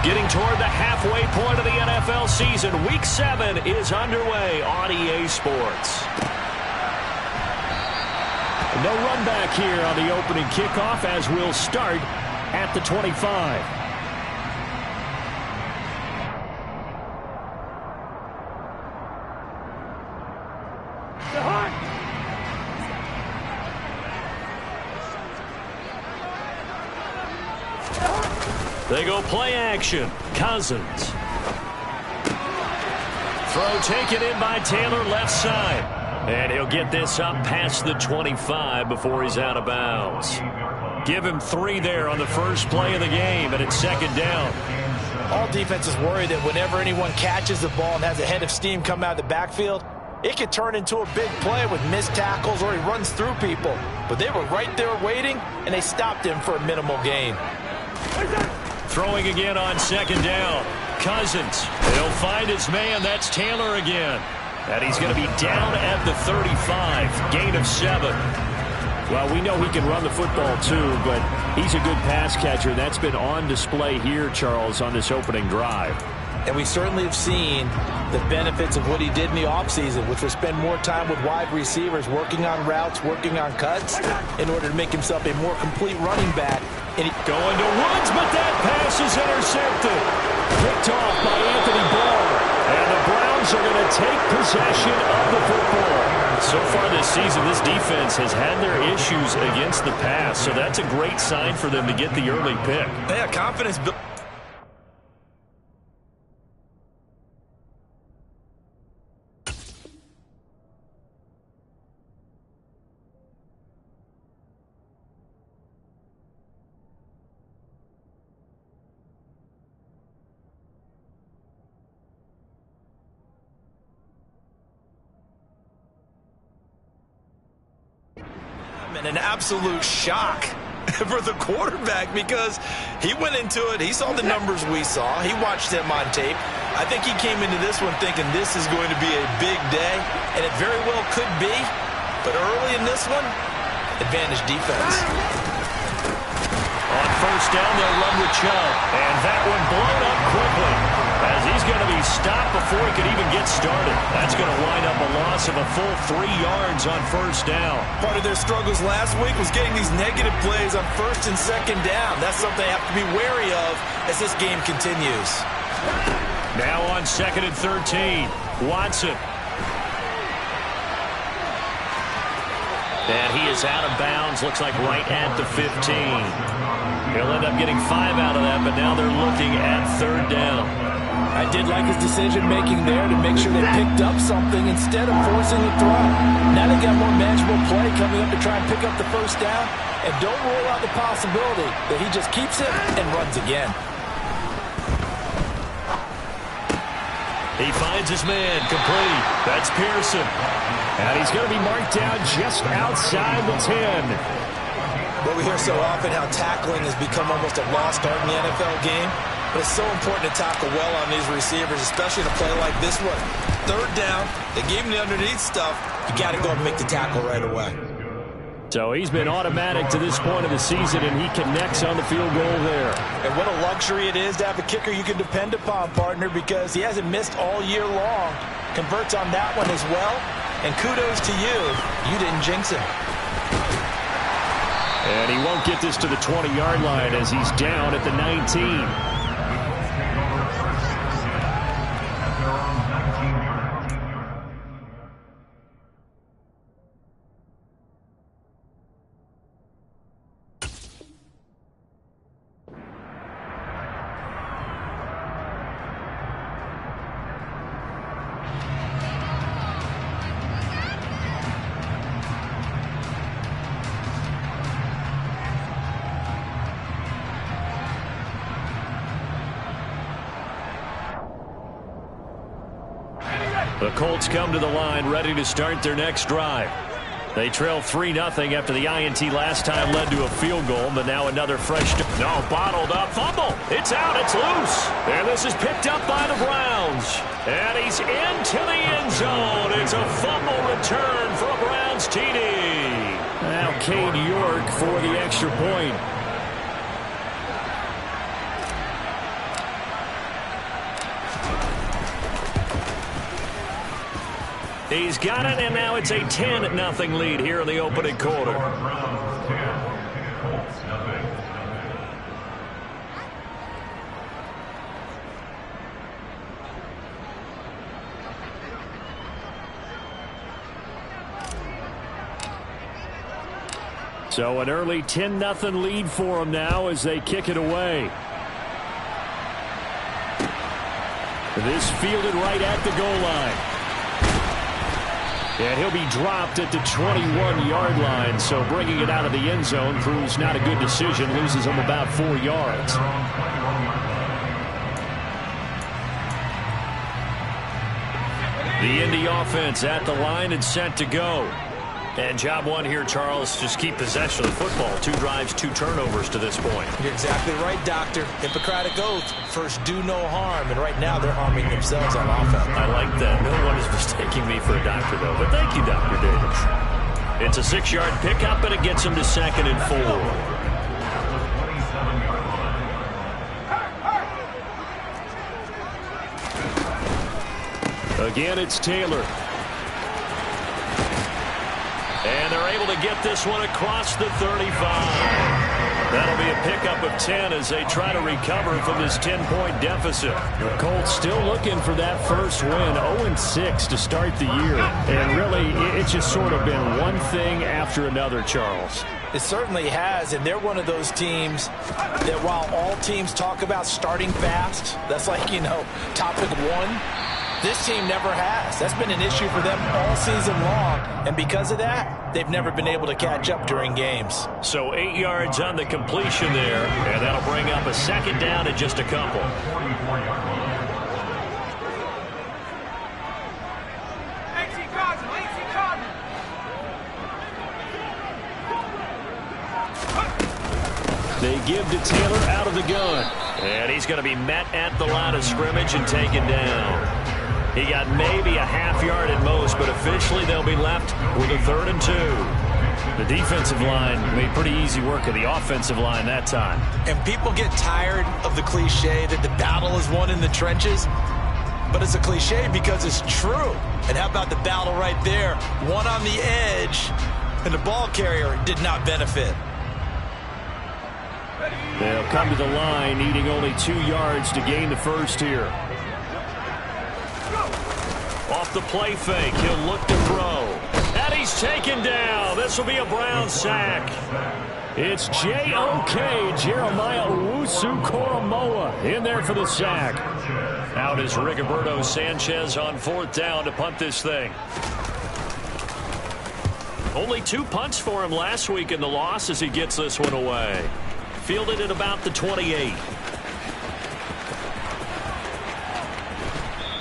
Getting toward the halfway point of the NFL season. Week 7 is underway on EA Sports. No run back here on the opening kickoff as we'll start at the 25. They go play action. Cousins. Throw taken in by Taylor left side. And he'll get this up past the 25 before he's out of bounds. Give him 3 there on the first play of the game, and it's second down. All defenses worry that whenever anyone catches the ball and has a head of steam come out of the backfield, it could turn into a big play with missed tackles or he runs through people. But they were right there waiting, and they stopped him for a minimal gain. Throwing again on second down. Cousins. He'll find his man. That's Taylor again. And he's going to be down at the 35. Gain of 7. Well, we know he can run the football too, but he's a good pass catcher. That's been on display here, Charles, on this opening drive. And we certainly have seen the benefits of what he did in the offseason, which was spend more time with wide receivers, working on routes, working on cuts, in order to make himself a more complete running back. And going to Woods, but that pass is intercepted. Picked off by Anthony Barr. And the Browns are going to take possession of the football. So far this season, this defense has had their issues against the pass, so that's a great sign for them to get the early pick. Yeah, confidence built. An absolute shock for the quarterback because he went into it. He saw the numbers we saw. He watched them on tape. I think he came into this one thinking this is going to be a big day, and it very well could be. But early in this one, advantage defense. On first down, they'll run with Chubb. And that one blown up quickly as he's going to be stopped before he could even get started. That's going to wind up a loss of a full 3 yards on first down. Part of their struggles last week was getting these negative plays on first and second down. That's something they have to be wary of as this game continues. Now on second and 13, Watson. And he is out of bounds, looks like right at the 15. He'll end up getting 5 out of that, but now they're looking at third down. I did like his decision-making there to make sure they picked up something instead of forcing a throw. Now they got more manageable play coming up to try and pick up the first down, and don't rule out the possibility that he just keeps it and runs again. He finds his man, complete. That's Pearson. And he's going to be marked down just outside the 10. But we hear so often how tackling has become almost a lost art in the NFL game. But it's so important to tackle well on these receivers, especially in a play like this one. Third down, they gave him the underneath stuff. You got to go and make the tackle right away. So he's been automatic to this point of the season, and he connects on the field goal there. And what a luxury it is to have a kicker you can depend upon, partner, because he hasn't missed all year long. Converts on that one as well. And kudos to you. You didn't jinx him. And he won't get this to the 20-yard line as he's down at the 19. The Colts come to the line ready to start their next drive. They trail 3-0 after the INT last time led to a field goal, but now another fresh... No, bottled up. Fumble. It's out. It's loose. And this is picked up by the Browns. And he's into the end zone. It's a fumble return for a Browns TD. Now Cade York for the extra point. He's got it, and now it's a 10-0 lead here in the opening quarter. So an early 10-0 lead for them now as they kick it away. This fielded right at the goal line. And he'll be dropped at the 21-yard line, so bringing it out of the end zone proves not a good decision, loses him about 4 yards. The Indy offense at the line and set to go. And job one here, Charles, just keep possession of the football. 2 drives, 2 turnovers to this point. You're exactly right, Doctor. Hippocratic oath. First, do no harm. And right now, they're harming themselves on offense. I like that. No one is mistaking me for a doctor, though. But thank you, Dr. Davis. It's a 6-yard pickup, and it gets him to 2nd and 4. Again, it's Taylor. And they're able to get this one across the 35. That'll be a pickup of 10 as they try to recover from this 10-point deficit. The Colts still looking for that first win, 0-6 to start the year. And really, it's just sort of been one thing after another, Charles. It certainly has, and they're one of those teams that while all teams talk about starting fast, that's like, you know, topic 1. This team never has. That's been an issue for them all season long. And because of that, they've never been able to catch up during games. So 8 yards on the completion there. And that'll bring up a 2nd down and just a couple. They give to Taylor out of the gun. And he's going to be met at the line of scrimmage and taken down. He got maybe a half yard at most, but officially they'll be left with a 3rd and 2. The defensive line made pretty easy work of the offensive line that time. And people get tired of the cliche that the battle is won in the trenches. But it's a cliche because it's true. And how about the battle right there? One on the edge, and the ball carrier did not benefit. They'll come to the line, needing only 2 yards to gain the first here. Off the play fake, he'll look to throw. And he's taken down. This will be a Brown sack. It's J.O.K. Jeremiah Owusu-Koramoah in there for the sack. Out is Rigoberto Sanchez on 4th down to punt this thing. Only 2 punts for him last week in the loss as he gets this one away. Fielded at about the 28.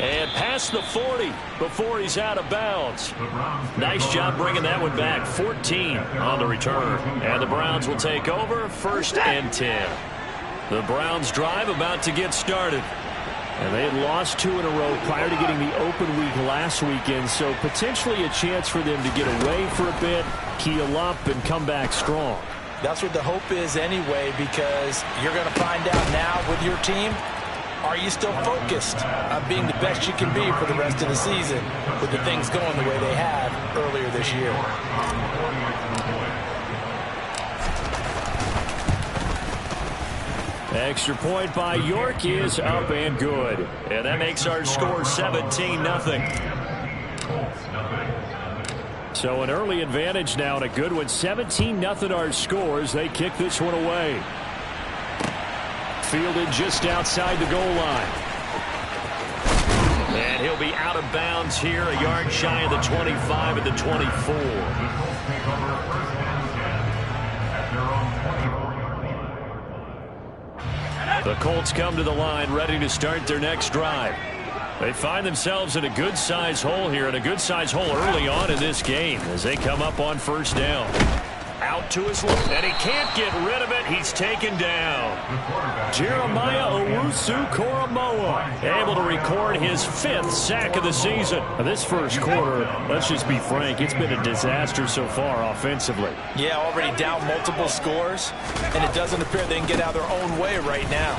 And past the 40 before he's out of bounds. Nice job bringing that one back. 14 on the return. And the Browns will take over 1st and 10. The Browns drive about to get started. And they had lost 2 in a row prior to getting the open week last weekend. So potentially a chance for them to get away for a bit, keel up, and come back strong. That's what the hope is anyway, because you're going to find out now with your team, are you still focused on being the best you can be for the rest of the season with the things going the way they have earlier this year? Extra point by York is up and good. And that makes our score 17-0. So an early advantage now and a good one. 17-0 our scores. They kick this one away. Fielded just outside the goal line. And he'll be out of bounds here, a yard shy of the 25 at the 24. The Colts come to the line ready to start their next drive. They find themselves in a good-sized hole here, and a good-sized hole early on in this game as they come up on 1st down. Out to his left, and he can't get rid of it. He's taken down. Jeremiah Owusu-Koramoah able to record his 5th sack of the season. This first quarter, let's just be frank, it's been a disaster so far offensively. Yeah, already down multiple scores, and it doesn't appear they can get out of their own way right now.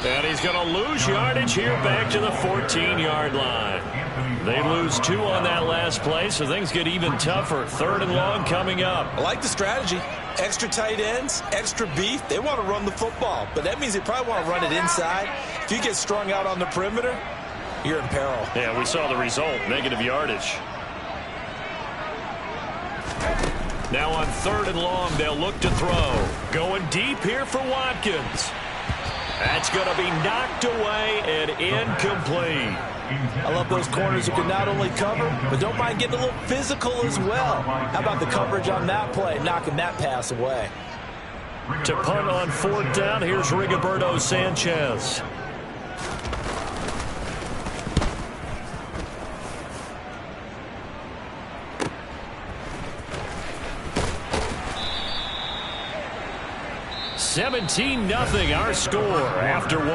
And he's going to lose yardage here back to the 14-yard line. They lose 2 on that last play, so things get even tougher. 3rd and long coming up. I like the strategy. Extra tight ends, extra beef. They want to run the football, but that means they probably want to run it inside. If you get strung out on the perimeter, you're in peril. Yeah, we saw the result, negative yardage. Now on 3rd and long, they'll look to throw. Going deep here for Watkins. That's going to be knocked away and incomplete. I love those corners who can not only cover, but don't mind getting a little physical as well. How about the coverage on that play, knocking that pass away? To punt on 4th down, here's Rigoberto Sanchez. $17-0 our score after 1.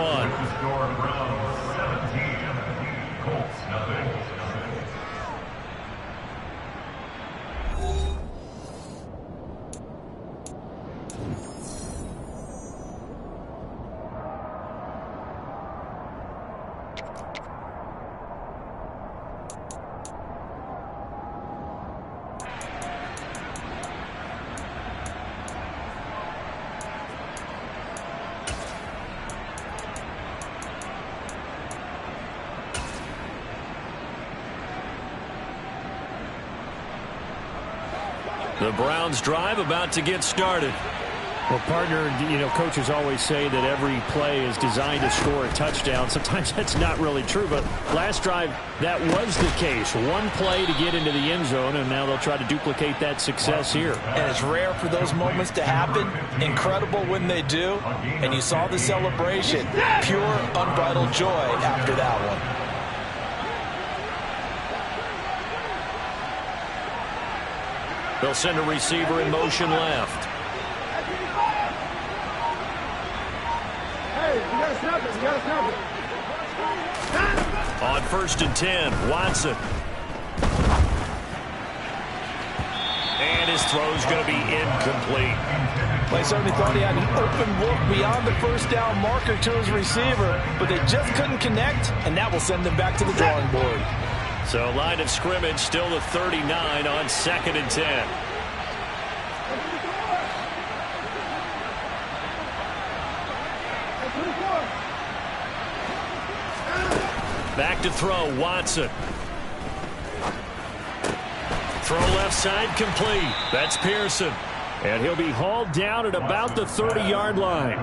The Browns drive about to get started. Well, partner, coaches always say that every play is designed to score a touchdown. Sometimes that's not really true, but last drive, that was the case. One play to get into the end zone, and now they'll try to duplicate that success here. And it's rare for those moments to happen. Incredible when they do. And you saw the celebration. Pure, unbridled joy after that one. They'll send a receiver in motion left. Hey, you gotta snap it. You gotta snap it. On 1st and 10, Watson. And his throw's going to be incomplete. Well, certainly thought he had an open look beyond the first down marker to his receiver, but they just couldn't connect, and that will send them back to the drawing board. So line of scrimmage still the 39 on 2nd and 10. Back to throw, Watson. Throw left side complete. That's Pearson. And he'll be hauled down at about the 30-yard line.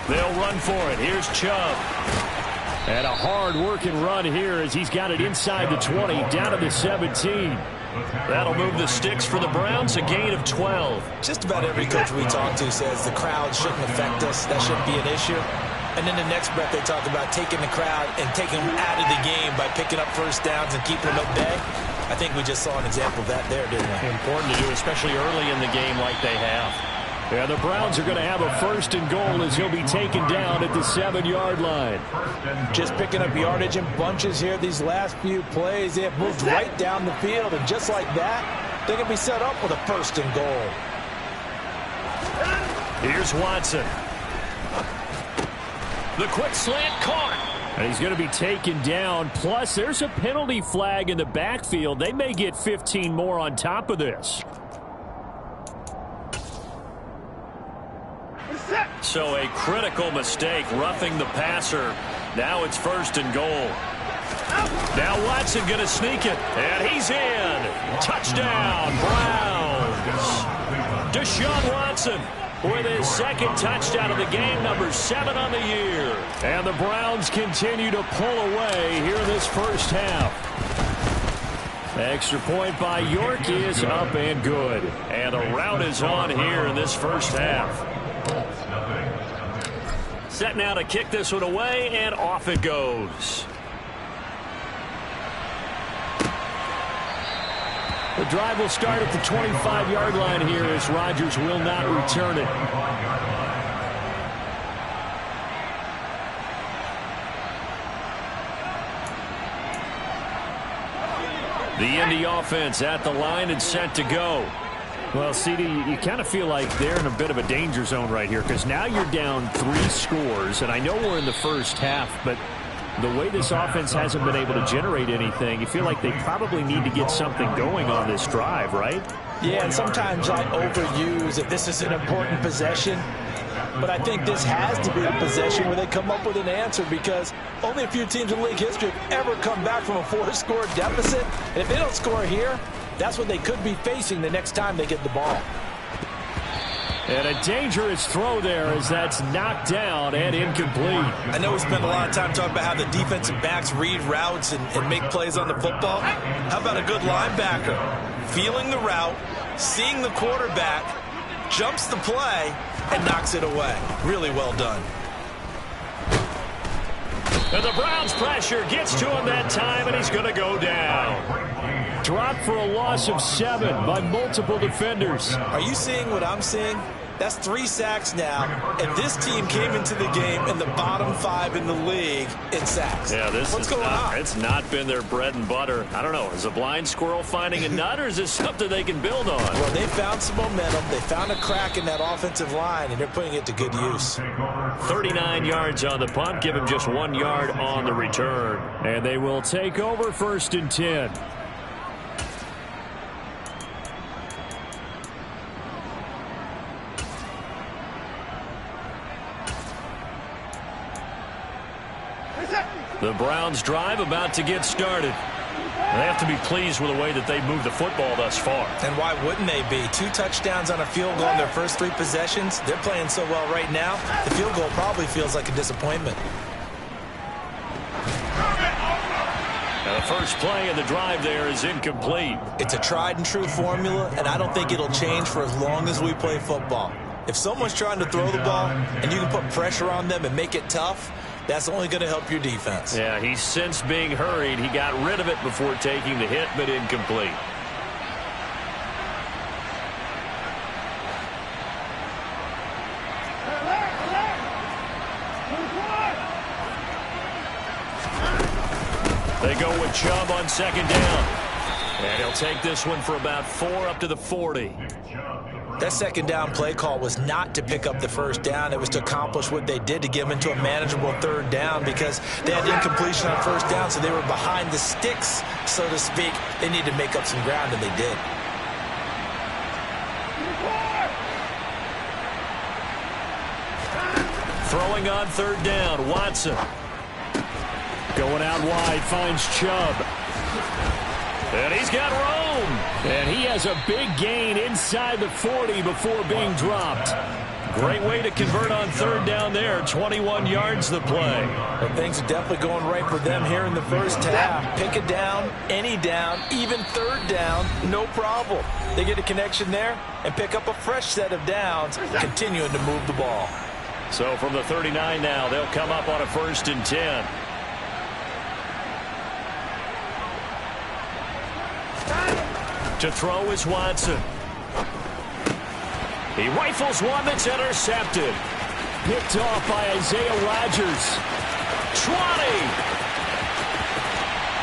They'll run for it. Here's Chubb. And a hard-working run here as he's got it inside the 20, down to the 17. That'll move the sticks for the Browns, a gain of 12. Just about every coach we talk to says the crowd shouldn't affect us. That shouldn't be an issue. And then the next breath they talk about taking the crowd and taking them out of the game by picking up first downs and keeping them at bay. I think we just saw an example of that there, didn't we? Important to do, especially early in the game like they have. Yeah, the Browns are going to have a 1st and goal as he'll be taken down at the 7-yard line. Just picking up yardage in bunches here these last few plays. They have moved right down the field, and just like that, they can be set up with a 1st and goal. Here's Watson. The quick slant caught. And he's going to be taken down. Plus, there's a penalty flag in the backfield. They may get 15 more on top of this. So a critical mistake, roughing the passer. Now it's 1st and goal. Now Watson going to sneak it, and he's in. Touchdown, Browns. Deshaun Watson with his 2nd touchdown of the game, number 7 on the year. And the Browns continue to pull away here in this first half. Extra point by York is up and good. And the rout is on here in this first half. Set now to kick this one away, and off it goes. The drive will start at the 25-yard line here as Rodgers will not return it. The Indy offense at the line and set to go. Well, CD, you kind of feel like they're in a bit of a danger zone right here because now you're down 3 scores, and I know we're in the first half, but the way this offense hasn't been able to generate anything, you feel like they probably need to get something going on this drive, right? Yeah, and sometimes I overuse that this is an important possession. But I think this has to be a possession where they come up with an answer because only a few teams in league history have ever come back from a 4-score deficit. And if they don't score here, that's what they could be facing the next time they get the ball. And a dangerous throw there as that's knocked down and incomplete. I know we spend a lot of time talking about how the defensive backs read routes and make plays on the football. How about a good linebacker? Feeling the route, seeing the quarterback, jumps the play, and knocks it away. Really well done. And the Browns pressure gets to him that time, and he's going to go down. Dropped for a loss of 7 by multiple defenders. Are you seeing what I'm seeing? That's 3 sacks now, and this team came into the game in the bottom 5 in the league in sacks. Yeah, What's going on? It's not been their bread and butter. I don't know. Is a blind squirrel finding a nut, or is this something they can build on? Well, they found some momentum. They found a crack in that offensive line, and they're putting it to good use. 39 yards on the punt. Give him just 1 yard on the return. And they will take over 1st and 10. The Browns drive about to get started. They have to be pleased with the way that they've moved the football thus far. And why wouldn't they be? 2 touchdowns on a field goal in their first 3 possessions. They're playing so well right now, the field goal probably feels like a disappointment. And the first play of the drive there is incomplete. It's a tried and true formula, and I don't think it'll change for as long as we play football. If someone's trying to throw the ball and you can put pressure on them and make it tough, that's only going to help your defense. Yeah, he's since being hurried. He got rid of it before taking the hit, but incomplete. They go with Chubb on 2nd down. And he'll take this one for about 4 up to the 40. That 2nd down play call was not to pick up the 1st down. It was to accomplish what they did to get them into a manageable 3rd down because they had incompletion on 1st down, so they were behind the sticks, so to speak. They needed to make up some ground, and they did. Throwing on 3rd down, Watson. Going out wide, finds Chubb. And he's got Rome. And he has a big gain inside the 40 before being dropped. Great way to convert on 3rd down there. 21 yards the play. Well, things are definitely going right for them here in the first half. Pick a down, any down, even 3rd down, no problem. They get a connection there and pick up a fresh set of downs, continuing to move the ball. So from the 39 now, they'll come up on a 1st and 10. To throw is Watson. He rifles one that's intercepted. Picked off by Isaiah Rodgers. 20.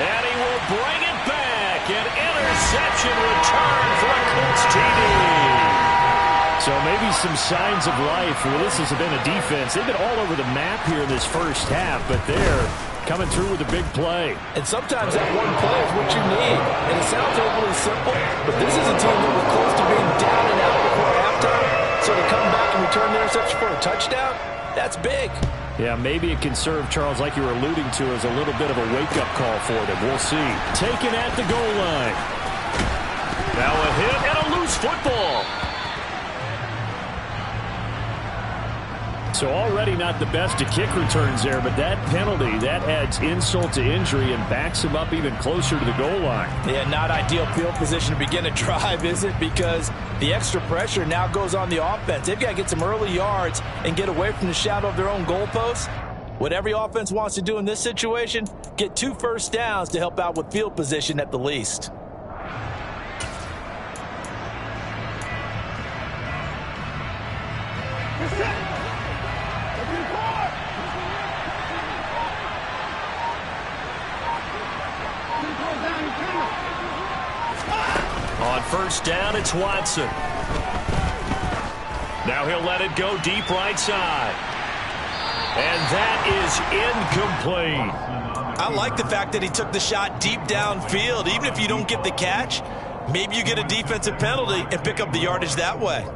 And he will bring it back. An interception return for a Colts TD. So maybe some signs of life. Well, this has been a defense. They've been all over the map here in this first half, but they're coming through with a big play. And sometimes that one play is what you need. And it sounds overly simple, but this is a team that was close to being down and out before halftime. So to come back and return the interception for a touchdown, that's big. Yeah, maybe it can serve, Charles, like you were alluding to, as a little bit of a wake-up call for them. We'll see. Taken at the goal line. Now a hit and a loose football. So already not the best at kick returns there, but that penalty, that adds insult to injury and backs him up even closer to the goal line. Yeah, not ideal field position to begin a drive, is it? Because the extra pressure now goes on the offense. They've got to get some early yards and get away from the shadow of their own goalposts. What every offense wants to do in this situation, get 2 first downs to help out with field position at the least. On first down, it's Watson. Now he'll let it go deep right side. And that is incomplete. I like the fact that he took the shot deep downfield. Even if you don't get the catch, maybe you get a defensive penalty and pick up the yardage that way.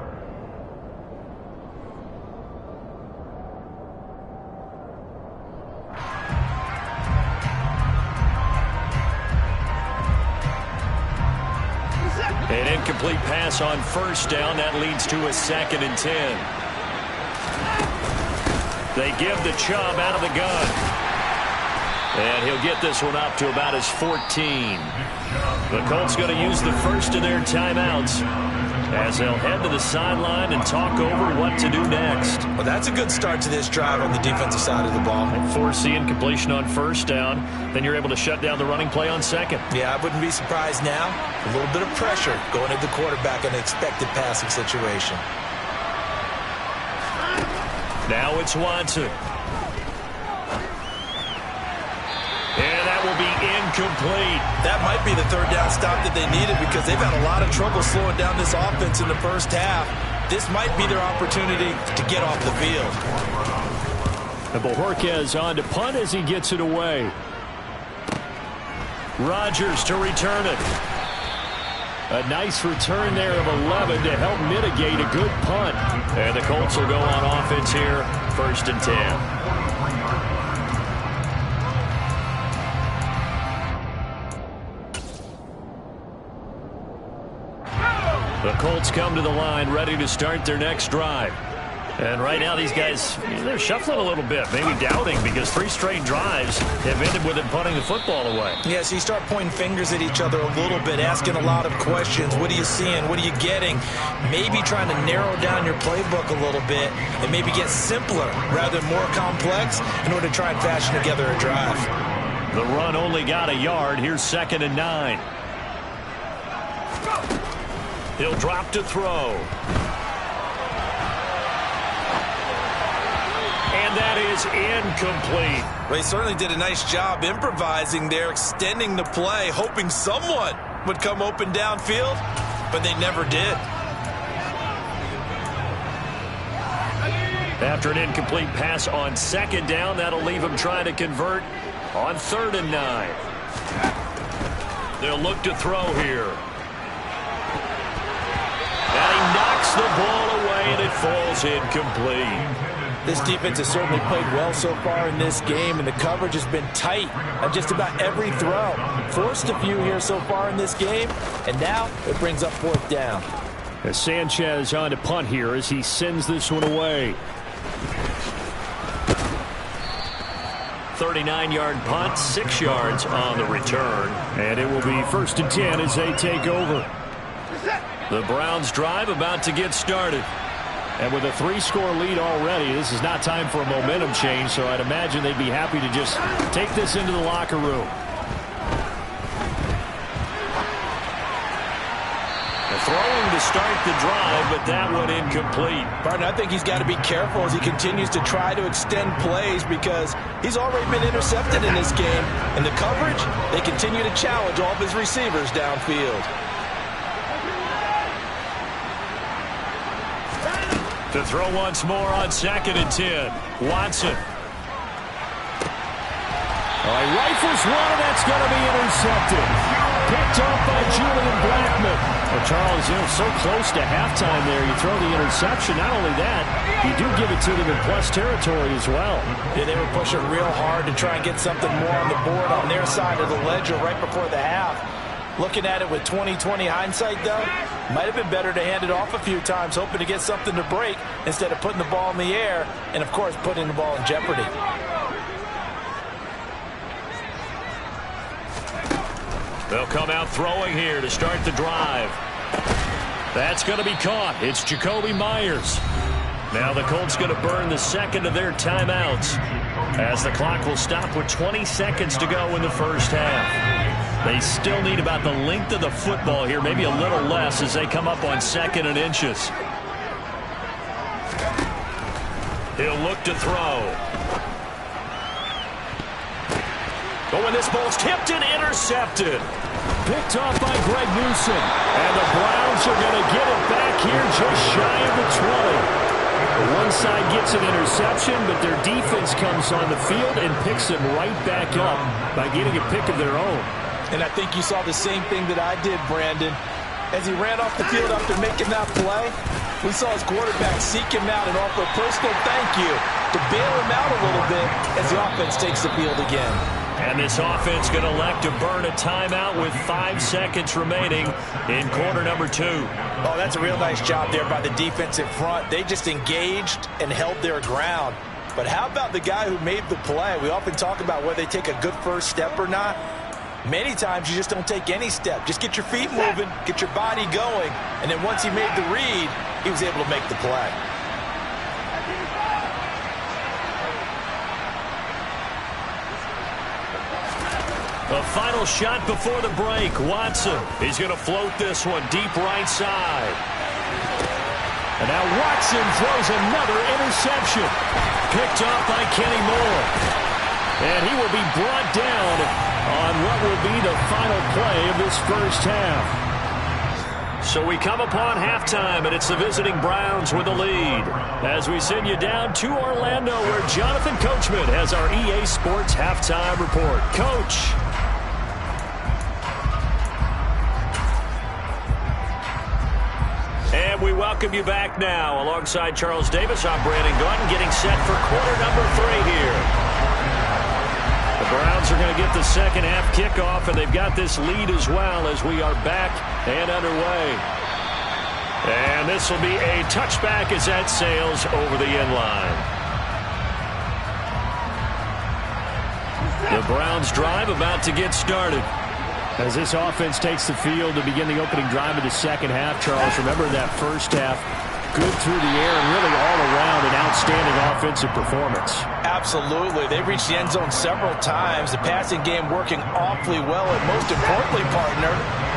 An incomplete pass on first down. That leads to a 2nd and 10. They give the Chubb out of the gun. And he'll get this one up to about his 14. The Colts going to use the first of their timeouts as they'll head to the sideline and talk over what to do next. Well, that's a good start to this drive on the defensive side of the ball. Force the incompletion on first down. Then you're able to shut down the running play on second. Yeah, I wouldn't be surprised now. A little bit of pressure going at the quarterback in an expected passing situation. Now it's Watson. And that will be incomplete. That might be the third down stop that they needed because they've had a lot of trouble slowing down this offense in the first half. This might be their opportunity to get off the field. And Bojorquez on to punt as he gets it away. Rodgers to return it. A nice return there of 11 to help mitigate a good punt. And the Colts will go on offense here, 1st and 10. The Colts come to the line ready to start their next drive. And right now these guys, they're shuffling a little bit, maybe doubting because 3 straight drives have ended with them punting the football away. Yeah, so you start pointing fingers at each other a little bit, asking a lot of questions. What are you seeing? What are you getting? Maybe trying to narrow down your playbook a little bit and maybe get simpler rather than more complex in order to try and fashion together a drive. The run only got a yard. Here's 2nd and 9. He'll drop to throw. And that is incomplete. Well, he certainly did a nice job improvising there, extending the play, hoping someone would come open downfield, but they never did. After an incomplete pass on 2nd down, that'll leave him trying to convert on 3rd and 9. They'll look to throw here. And he knocks the ball away, and it falls incomplete. This defense has certainly played well so far in this game, and the coverage has been tight on just about every throw. Forced a few here so far in this game, and now it brings up 4th down. As Sanchez on to punt here as he sends this one away. 39-yard punt, 6 yards on the return. And it will be 1st and 10 as they take over. The Browns drive about to get started. And with a 3-score lead already, this is not time for a momentum change, so I'd imagine they'd be happy to just take this into the locker room. Throwing to start the drive, but that one incomplete. Partner, I think he's got to be careful as he continues to try to extend plays because he's already been intercepted in this game. And the coverage, they continue to challenge all of his receivers downfield. To throw once more on 2nd and 10. Watson. He rifles one, and that's going to be intercepted. Picked off by Julian Blackmon. Well, Charles, so close to halftime there. You throw the interception. Not only that, you do give it to them in plus territory as well. Yeah, they were pushing real hard to try and get something more on the board on their side of the ledger right before the half. Looking at it with 20/20 hindsight, though, might have been better to hand it off a few times, hoping to get something to break instead of putting the ball in the air and, of course, putting the ball in jeopardy. They'll come out throwing here to start the drive. That's going to be caught. It's Jacoby Myers. Now the Colts going to burn the 2nd of their timeouts as the clock will stop with 20 seconds to go in the first half. They still need about the length of the football here, maybe a little less as they come up on 2nd and inches. He'll look to throw. Oh, and this ball's tipped and intercepted. Picked off by Greg Newsom. And the Browns are going to get it back here just shy of the 20. One side gets an interception, but their defense comes on the field and picks them right back up by getting a pick of their own. And I think you saw the same thing that I did, Brandon. As he ran off the field after making that play, we saw his quarterback seek him out and offer a personal thank you to bail him out a little bit as the offense takes the field again. And this offense going to elect to burn a timeout with 5 seconds remaining in quarter number 2. Oh, that's a real nice job there by the defensive front. They just engaged and held their ground. But how about the guy who made the play? We often talk about whether they take a good first step or not. Many times you just don't take any step. Just get your feet moving, get your body going, and then once he made the read, he was able to make the play. A final shot before the break. Watson, he's going to float this one deep right side. And now Watson throws another interception. Picked off by Kenny Moore. And he will be brought down on what will be the final play of this first half. So we come upon halftime, and it's the visiting Browns with the lead. As we send you down to Orlando, where Jonathan Coachman has our EA Sports halftime report. Coach. And we welcome you back now. Alongside Charles Davis, I'm Brandon Gordon, getting set for quarter number 3 here. The Browns are going to get the second half kickoff, and they've got this lead as well as we are back and underway. And this will be a touchback as that sails over the end line. The Browns drive about to get started. As this offense takes the field to begin the opening drive of the second half, Charles, remember that first half, good through the air and really all around an outstanding offensive performance. Absolutely. They reached the end zone several times. The passing game working awfully well, and most importantly, partner.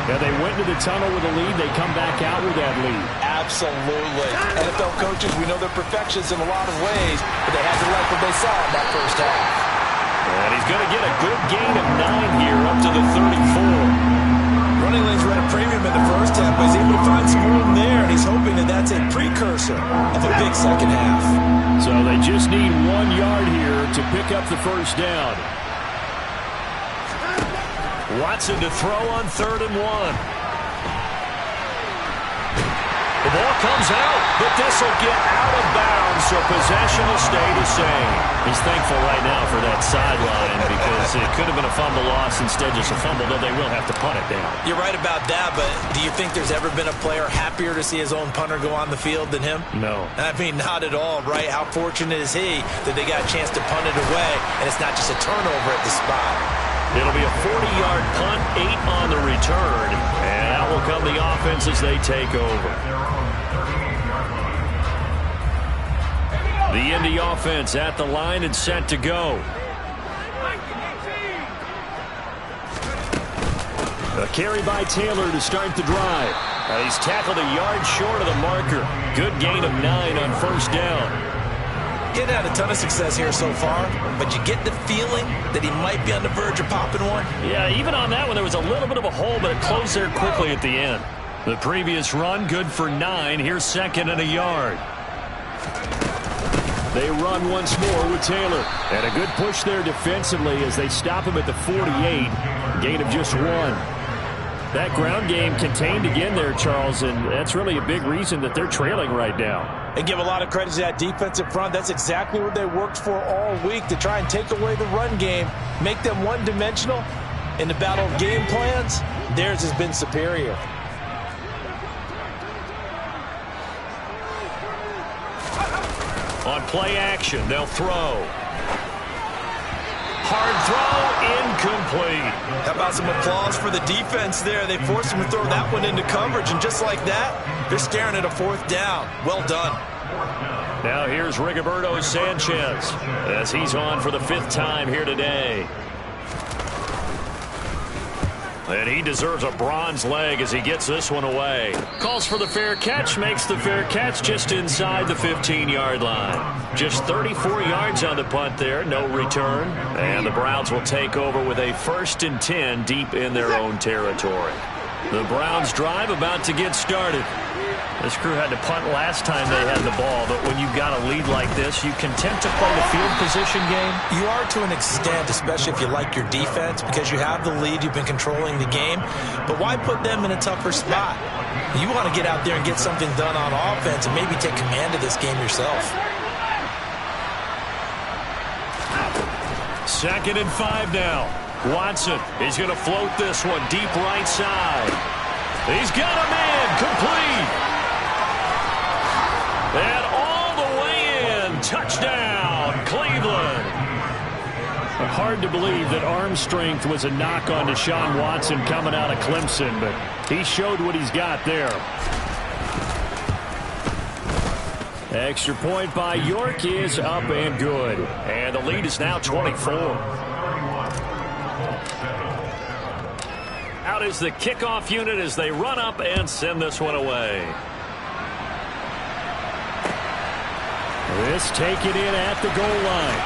Yeah, they went to the tunnel with a lead. They come back out with that lead. Absolutely. NFL coaches, we know they're perfectionists in a lot of ways, but they had to like what they saw in that first half. And he's going to get a good gain of 9 here up to the 34. Running lanes were at a premium in the first half, but he's able to find some room there, and he's hoping that that's a precursor of a big second half. So they just need 1 yard here to pick up the first down. Watson to throw on 3rd and 1. The ball comes out, but this will get out of bounds, so possession will stay the same. He's thankful right now for that sideline because it could have been a fumble loss, instead just a fumble, though they will have to punt it down. You're right about that, but do you think there's ever been a player happier to see his own punter go on the field than him? No. I mean, not at all, right? How fortunate is he that they got a chance to punt it away, and it's not just a turnover at the spot. It'll be a 40-yard punt, 8 on the return, and out will come the offense as they take over. The Indy offense at the line and set to go. A carry by Taylor to start the drive. He's tackled a yard short of the marker. Good gain of 9 on first down. He's had a ton of success here so far, but you get the feeling that he might be on the verge of popping one. Yeah, even on that one, there was a little bit of a hole, but it closed there quickly at the end. The previous run, good for 9. Here's 2nd and a yard. They run once more with Taylor. And a good push there defensively as they stop him at the 48. Gain of just 1. That ground game contained again there, Charles, and that's really a big reason that they're trailing right now. And give a lot of credit to that defensive front. That's exactly what they worked for all week, to try and take away the run game, make them one-dimensional. In the battle of game plans, theirs has been superior. On play action, they'll throw. Hard throw, incomplete. How about some applause for the defense there? They forced him to throw that one into coverage, and just like that, they're staring at a 4th down. Well done. Now here's Rigoberto Sanchez as he's on for the 5th time here today. And he deserves a bronze leg as he gets this one away. Calls for the fair catch, makes the fair catch just inside the 15-yard line. Just 34 yards on the punt there, no return. And the Browns will take over with a 1st and 10 deep in their own territory. The Browns drive about to get started. This crew had to punt last time they had the ball, but when you've got a lead like this, you content to play the field position game? You are to an extent, especially if you like your defense, because you have the lead, you've been controlling the game. But why put them in a tougher spot? You want to get out there and get something done on offense and maybe take command of this game yourself. 2nd and 5 now. Watson is going to float this one deep right side. He's got him in, complete. And all the way in, touchdown, Cleveland. Hard to believe that arm strength was a knock on Deshaun Watson coming out of Clemson, but he showed what he's got there. Extra point by York is up and good. And the lead is now 24. Out is the kickoff unit as they run up and send this one away. This taken in at the goal line.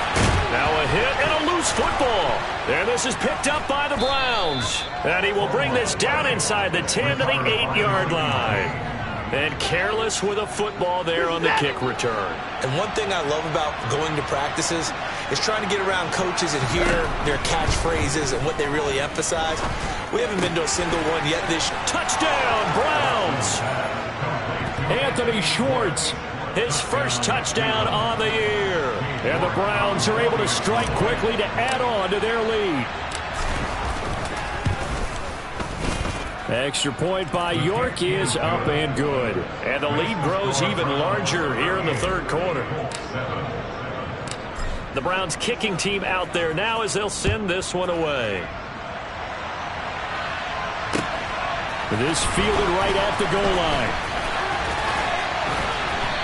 Now a hit and a loose football. And this is picked up by the Browns. And he will bring this down inside the 10 to the 8-yard line. And careless with a football there on the kick return. And one thing I love about going to practices is trying to get around coaches and hear their catchphrases and what they really emphasize. We haven't been to a single one yet this year. Touchdown, Browns! Anthony Schwartz. His first touchdown on the year. And the Browns are able to strike quickly to add on to their lead. Extra point by York is up and good. And the lead grows even larger here in the 3rd quarter. The Browns kicking team out there now as they'll send this one away. This fielded right at the goal line.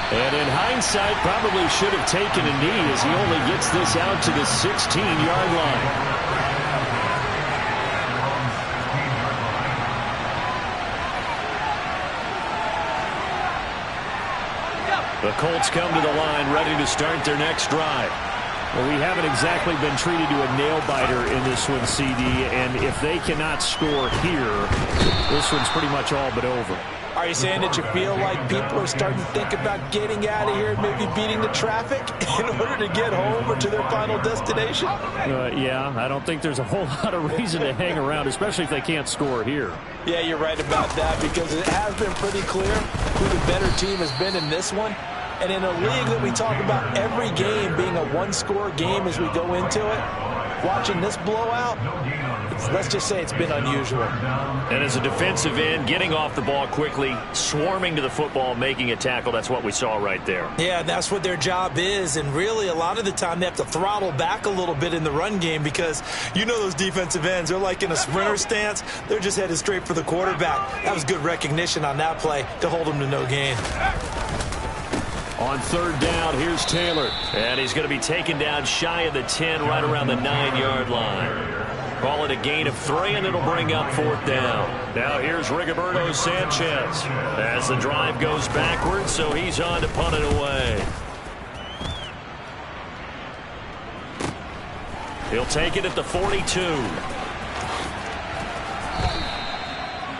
And in hindsight, probably should have taken a knee as he only gets this out to the 16-yard line. The Colts come to the line ready to start their next drive. Well, we haven't exactly been treated to a nail-biter in this one, CD, and if they cannot score here, this one's pretty much all but over. Are you saying that you feel like people are starting to think about getting out of here, maybe beating the traffic in order to get home or to their final destination? Yeah, I don't think there's a whole lot of reason to hang around, especially if they can't score here. Yeah, you're right about that because it has been pretty clear who the better team has been in this one. And in a league that we talk about every game being a one-score game as we go into it, watching this blowout, let's just say it's been unusual. And as a defensive end, getting off the ball quickly, swarming to the football, making a tackle, that's what we saw right there. Yeah, that's what their job is. And really, a lot of the time, they have to throttle back a little bit in the run game because you know those defensive ends, they're like in a sprinter stance. They're just headed straight for the quarterback. That was good recognition on that play to hold them to no gain. On 3rd down, here's Taylor. And he's going to be taken down shy of the 10, right around the 9-yard line. Call it a gain of 3, and it'll bring up 4th down. Now here's Rigoberto Sanchez as the drive goes backwards, so he's on to punt it away. He'll take it at the 42.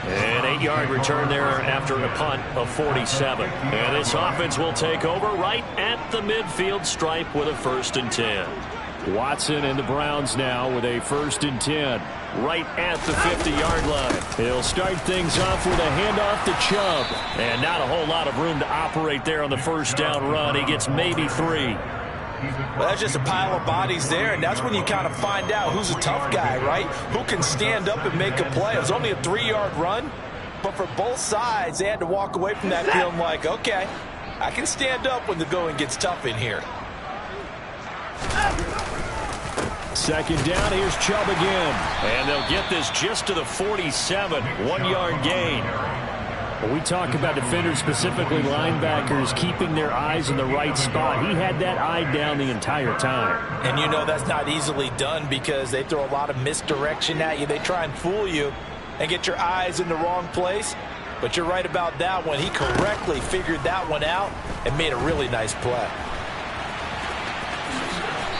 An 8-yard return there after a punt of 47. And this offense will take over right at the midfield stripe with a 1st and 10. Watson and the Browns now with a 1st and 10. Right at the 50-yard line. He'll start things off with a handoff to Chubb. And not a whole lot of room to operate there on the 1st down run. He gets maybe 3. Well, that's just a pile of bodies there, and that's when you kind of find out who's a tough guy, right? Who can stand up and make a play. It was only a 3-yard run, but for both sides, they had to walk away from that feeling like, okay, I can stand up when the going gets tough in here. 2nd down, here's Chubb again. And they'll get this just to the 47, 1-yard gain. We talk about defenders, specifically linebackers, keeping their eyes in the right spot. He had that eye down the entire time. And you know that's not easily done because they throw a lot of misdirection at you. They try and fool you. and get your eyes in the wrong place. But you're right about that one. He correctly figured that one out and made a really nice play.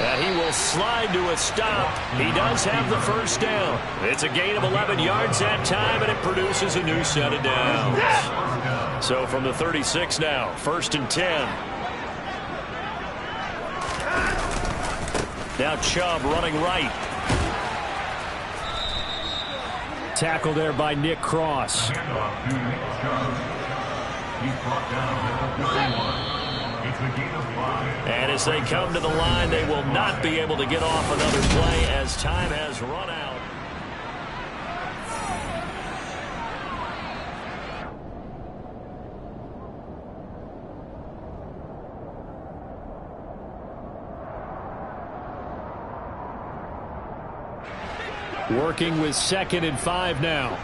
And he will slide to a stop. He does have the first down. It's a gain of 11 yards that time, and it produces a new set of downs. So from the 36 now, 1st and 10. Now Chubb running right. Tackle there by Nick Cross. And as they come to the line, they will not be able to get off another play as time has run out. Working with 2nd and 5 now.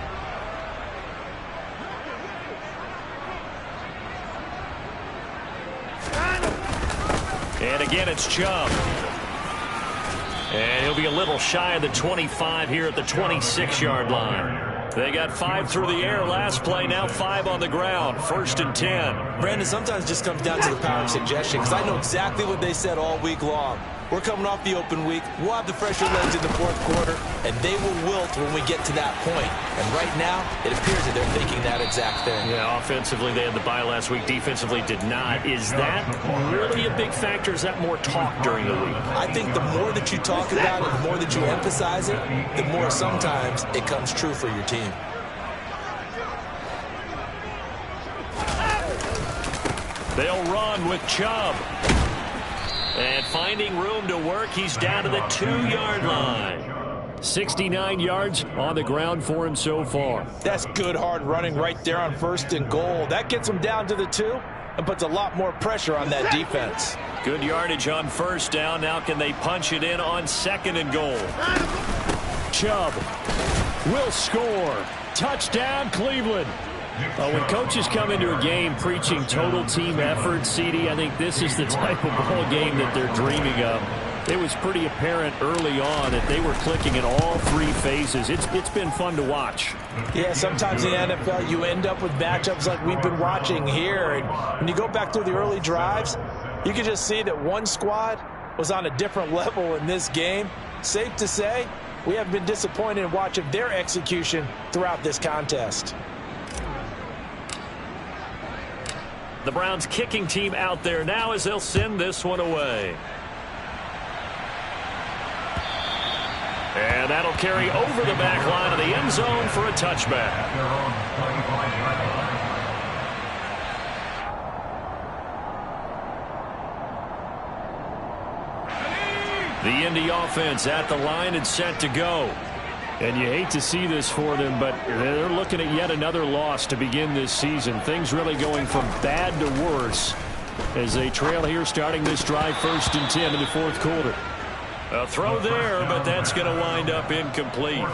And again, it's Chubb. And he'll be a little shy of the 25 here at the 26-yard line. They got 5 through the air last play, now 5 on the ground. 1st and 10. Brandon, sometimes it just comes down to the power of suggestion, because I know exactly what they said all week long. We're coming off the open week. We'll have the fresher legs in the 4th quarter, and they will wilt when we get to that point. And right now, it appears that they're thinking that exact thing. Yeah, offensively, they had the bye last week. Defensively, did not. Is that really a big factor? Is that more talk during the week? I think the more that you talk about it, the more that you emphasize it, the more sometimes it comes true for your team. They'll run with Chubb. And finding room to work, he's down to the 2-yard line. 69 yards on the ground for him so far. That's good hard running right there on 1st and goal. That gets him down to the 2 and puts a lot more pressure on that defense. Good yardage on 1st down. Now can they punch it in on 2nd and goal? Chubb will score. Touchdown, Cleveland. When coaches come into a game preaching total team effort, CD, I think this is the type of ball game that they're dreaming of. It was pretty apparent early on that they were clicking in all 3 phases. It's been fun to watch. Yeah, sometimes in the NFL you end up with matchups like we've been watching here. And when you go back through the early drives, you can just see that one squad was on a different level in this game. Safe to say, we have been disappointed in watching their execution throughout this contest. The Browns kicking team out there now as they'll send this one away. And that'll carry over the back line of the end zone for a touchback. The Indy offense at the line and set to go. And you hate to see this for them, but they're looking at yet another loss to begin this season. Things really going from bad to worse as they trail here starting this drive 1st and 10 in the 4th quarter. A throw there, but that's going to wind up incomplete.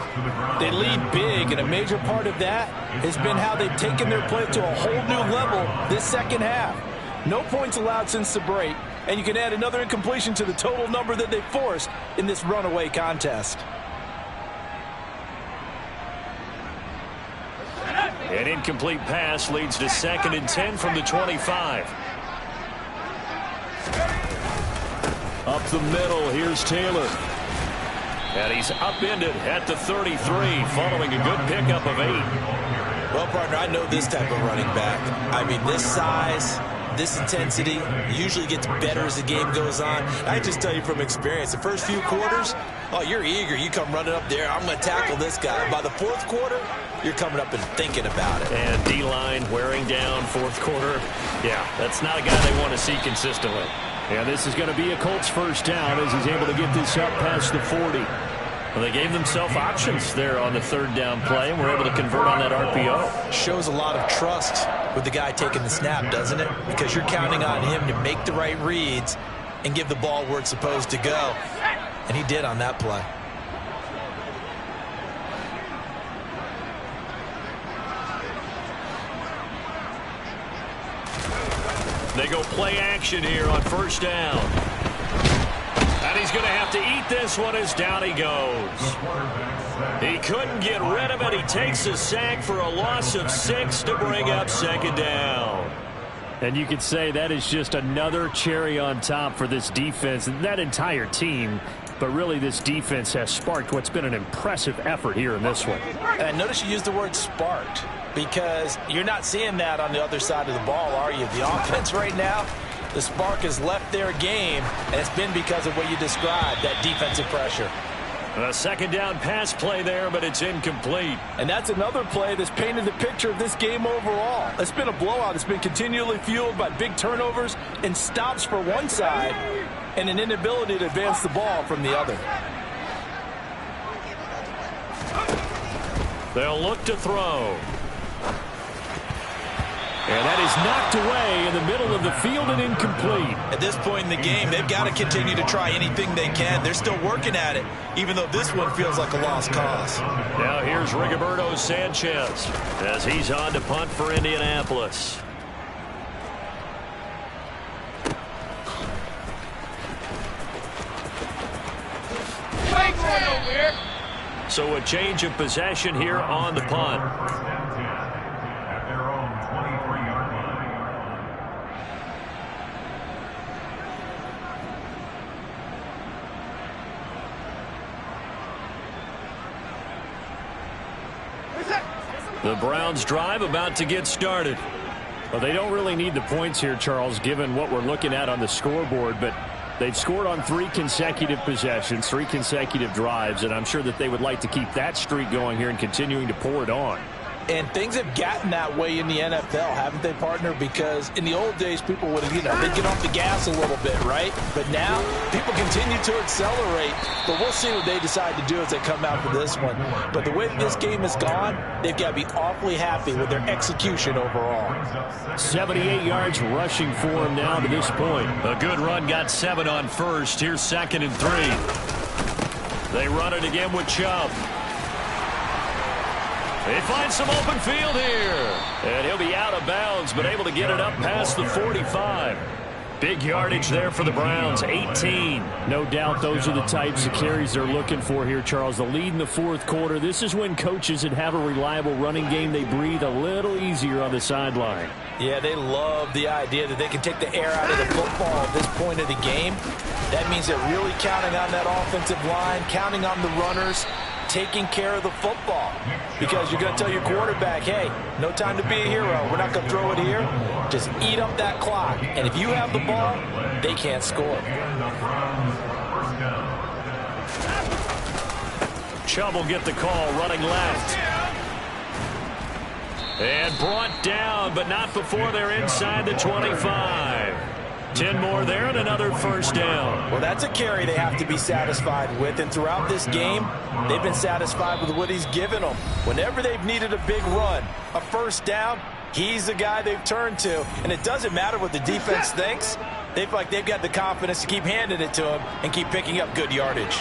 They lead big, and a major part of that has been how they've taken their play to a whole new level this 2nd half. No points allowed since the break, and you can add another incompletion to the total number that they forced in this runaway contest. An incomplete pass leads to 2nd and 10 from the 25. Up the middle, here's Taylor. And he's upended at the 33, following a good pickup of 8. Well, partner, I know this type of running back. I mean, this size, this intensity usually gets better as the game goes on. I just tell you from experience, the first few quarters, oh, you're eager. You come running up there, I'm going to tackle this guy. By the 4th quarter, you're coming up and thinking about it. And D-line wearing down 4th quarter. Yeah, that's not a guy they want to see consistently. And this is going to be a Colts 1st down as he's able to get this up past the 40. Well, they gave themselves options there on the 3rd down play, and were able to convert on that RPO. Shows a lot of trust with the guy taking the snap, doesn't it? Because you're counting on him to make the right reads and give the ball where it's supposed to go. And he did on that play. They go play action here on 1st down. And he's going to have to eat this one as down he goes. He couldn't get rid of it. He takes a sack for a loss of 6 to bring up second down. And you could say that is just another cherry on top for this defense and that entire team. But really, this defense has sparked what's been an impressive effort here in this one. And notice you used the word sparked, because you're not seeing that on the other side of the ball, are you? The offense right now, the spark has left their game, and it's been because of what you described, that defensive pressure. A second down pass play there, but it's incomplete. And that's another play that's painted the picture of this game overall. It's been a blowout. It's been continually fueled by big turnovers and stops for one side and an inability to advance the ball from the other. They'll look to throw. And that is knocked away in the middle of the field and incomplete. At this point in the game, they've got to continue to try anything they can. They're still working at it, even though this one feels like a lost cause. Now here's Rigoberto Sanchez as he's on to punt for Indianapolis. So a change of possession here on the punt. The Browns drive about to get started. Well, they don't really need the points here, Charles, given what we're looking at on the scoreboard, but they've scored on 3 consecutive possessions, 3 consecutive drives, and I'm sure that they would like to keep that streak going here and continuing to pour it on. And things have gotten that way in the NFL, haven't they, partner? Because in the old days, people would have, they'd get off the gas a little bit, right? But now, people continue to accelerate. But we'll see what they decide to do as they come out for this one. But the way this game has gone, they've got to be awfully happy with their execution overall. 78 yards rushing for him now to this point. A good run, got 7 on first. Here's 2nd and 3. They run it again with Chubb. They find some open field here. And he'll be out of bounds, but able to get it up past the 45. Big yardage there for the Browns, 18. No doubt those are the types of carries they're looking for here, Charles. The lead in the 4th quarter. This is when coaches that have a reliable running game, they breathe a little easier on the sideline. Yeah, they love the idea that they can take the air out of the football at this point of the game. That means they're really counting on that offensive line, counting on the runners, taking care of the football. Because you're going to tell your quarterback, hey, no time to be a hero. We're not going to throw it here. Just eat up that clock. And if you have the ball, they can't score. Chubb will get the call running left. And brought down, but not before they're inside the 25. 10 more there and another first down. Well, that's a carry they have to be satisfied with. And throughout this game, they've been satisfied with what he's given them. Whenever they've needed a big run, a first down, he's the guy they've turned to. And it doesn't matter what the defense thinks. They feel like they've got the confidence to keep handing it to him and keep picking up good yardage.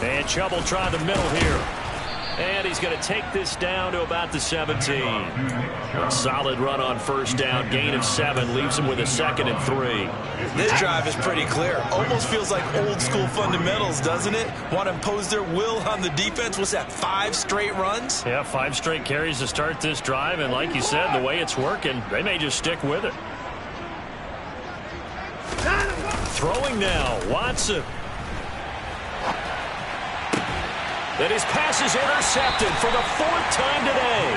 And Chubb will try the middle here. And he's going to take this down to about the 17. A solid run on first down. Gain of 7 leaves him with a 2nd and 3. This drive is pretty clear. Almost feels like old school fundamentals, doesn't it? Want to impose their will on the defense. What's that, 5 straight runs? Yeah, 5 straight carries to start this drive. And like you said, the way it's working, they may just stick with it. Throwing now, Watson. That his pass is intercepted for the 4th time today.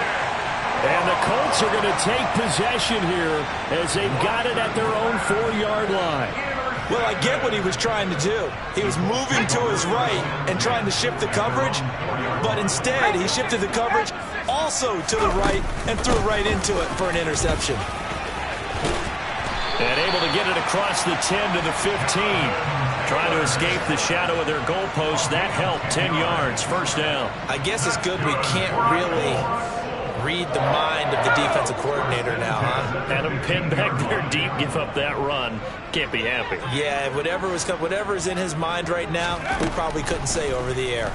And the Colts are going to take possession here as they've got it at their own 4-yard line. Well, I get what he was trying to do. He was moving to his right and trying to shift the coverage, but instead he shifted the coverage also to the right and threw right into it for an interception. And able to get it across the 10 to the 15. Trying to escape the shadow of their goalpost. That helped. 10 yards. First down. I guess it's good we can't really read the mind of the defensive coordinator now, huh? Had him pinned back there deep, give up that run. Can't be happy. Yeah, whatever's in his mind right now, we probably couldn't say over the air.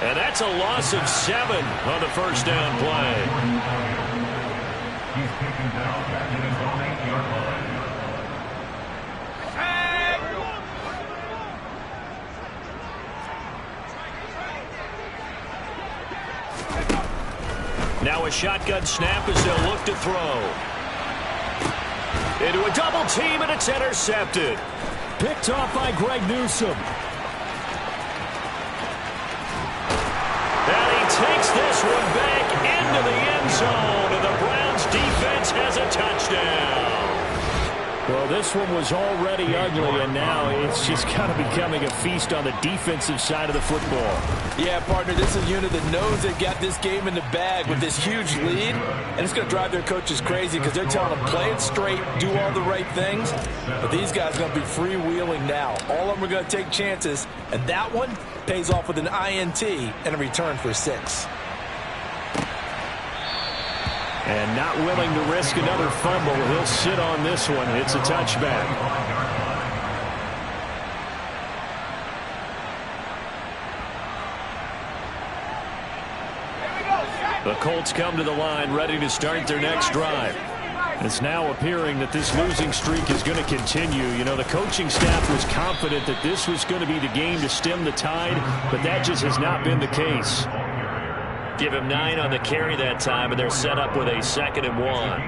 And that's a loss of 7 on the first down play. He's taken down back in his own 8-yard line. Now a shotgun snap as they'll look to throw. Into a double team, and it's intercepted. Picked off by Greg Newsome. And he takes this one back into the end zone, and the Browns defense has a touchdown. Well, this one was already ugly, and now it's just kind of becoming a feast on the defensive side of the football. Yeah, partner, this is a unit that knows they've got this game in the bag with this huge lead, and it's going to drive their coaches crazy because they're telling them play it straight, do all the right things, but these guys are going to be freewheeling now. All of them are going to take chances, and that one pays off with an INT and a return for 6. And not willing to risk another fumble. He'll sit on this one. It's a touchback. The Colts come to the line ready to start their next drive. It's now appearing that this losing streak is going to continue. You know, the coaching staff was confident that this was going to be the game to stem the tide, but that just has not been the case. Give him 9 on the carry that time, and they're set up with a 2nd and 1.